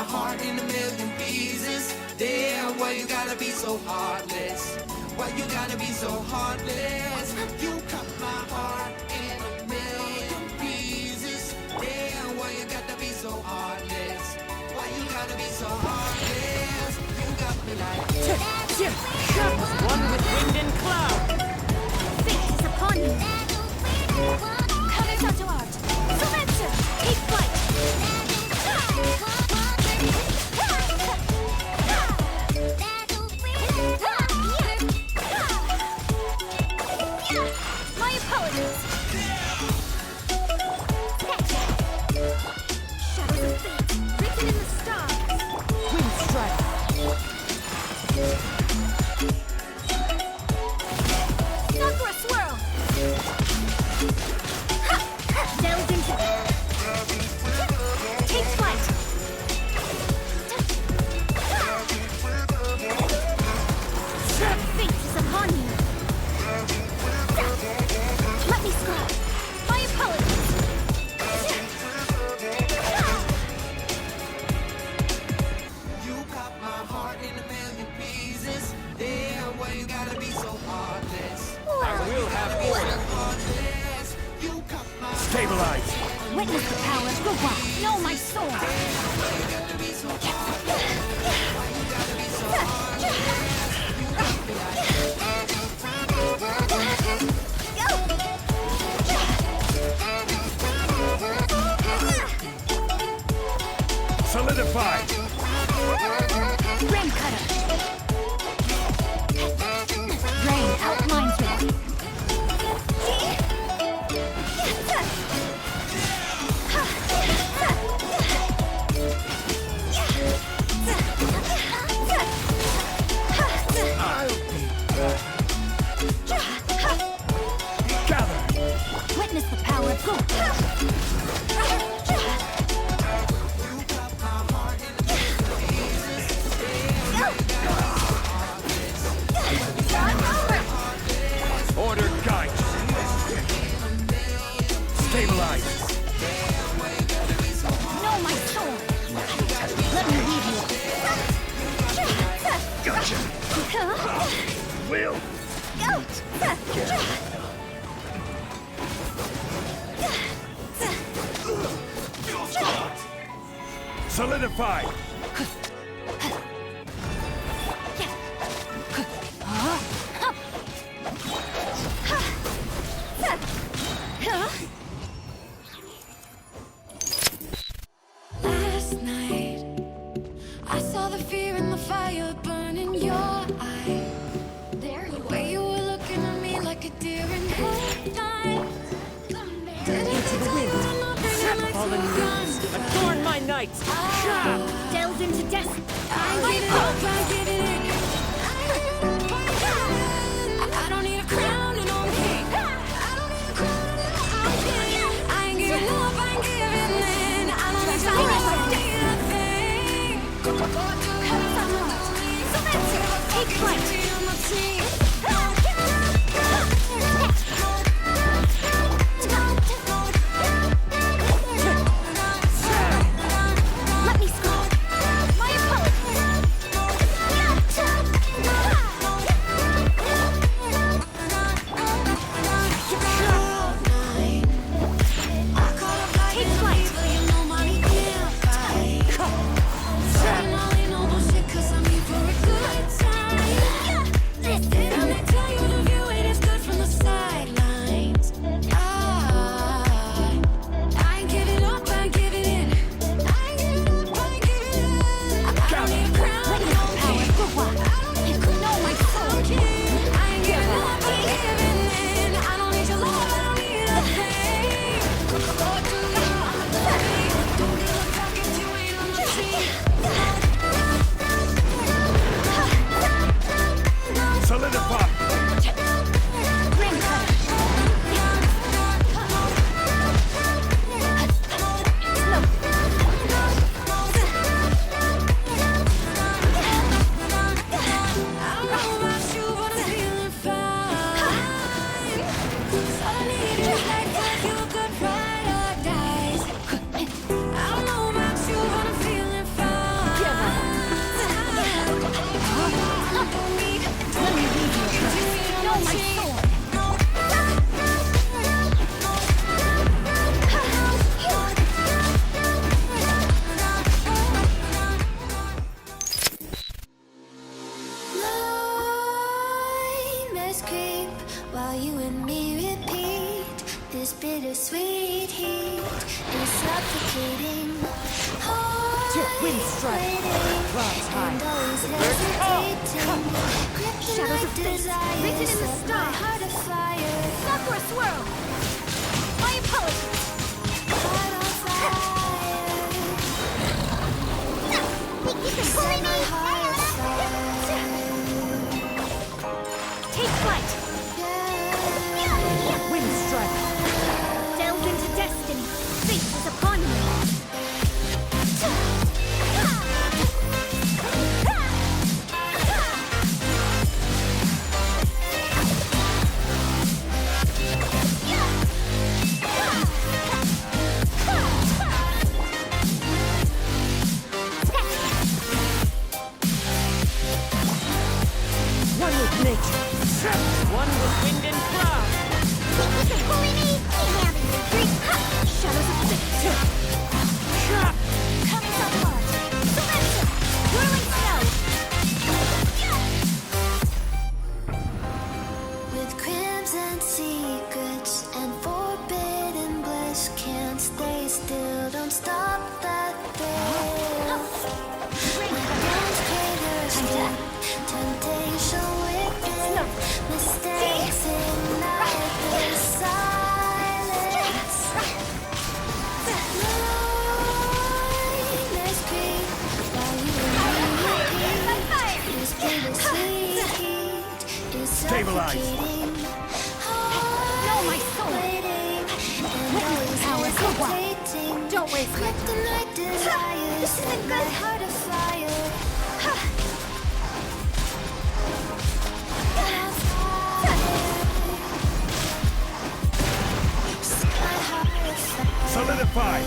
heart in a million pieces. Damn, why you gotta be so heartless? Why you gotta be so heartless? You cut my heart in a million pieces. Damn, why you gotta be so heartless? Why you gotta be so heartless? You got me like one with wind and cloud. Fate is upon you. Colors out to art. Surrender. Take flight. My apologies. Shadows of fate, written in the stars. Wind strike. Sakura swirl. Delve into take flight. Fate is upon you. Let me scrub. My apologies. you got my heart in a million pieces. Damn, why you gotta be so heartless? I will have order. Heartless. You cut my Stabilize. Witness the power of Krewella. Know my sword. Solidify. Rain cutter. Rain outlines ready. Gather. Witness the power of Krewella. Order guide. Stabilize. Know my sword. Let me lead you. Gotcha. Will. Solidify. Last night, I saw the fear in the fire burn in your eye. There you were. You were looking at me like a deer in headlights. Into the wind. Set fallen leaves. Adorn my night. Delve into destiny. I get it. I don't need a crown and no king. I ain't giving up, I ain't giving in. I don't need a thing. Take flight. Let me scroll. My apologies. waiting, Wind strike. Clouds high. Shadows of fate, written in the stars. Heart of fire, Stop for a swirl. My apologies. heart on fire. You can bully me. Heart of Take flight. fire. Wind strike. Delve into destiny. Fate is upon you. One with nature. One with wind and cloud. Think you can bully me? Now that you're free. Shadows of fate. Coming up hard. Selection. Whirling snow. With crimson secrets and forbidden bliss, can't stay still, don't stop that thrill. Don't crave your strength, temptation within, mistakes ignite the silence. Blindness creep while you repeat. This bittersweet heat is suffocating. No, my soul. Waiting, and always power, go wild. hesitating. Don't waste my time. Kryptonite desires, This isn't set my good. heart afire. Set my heart afire. Solidify!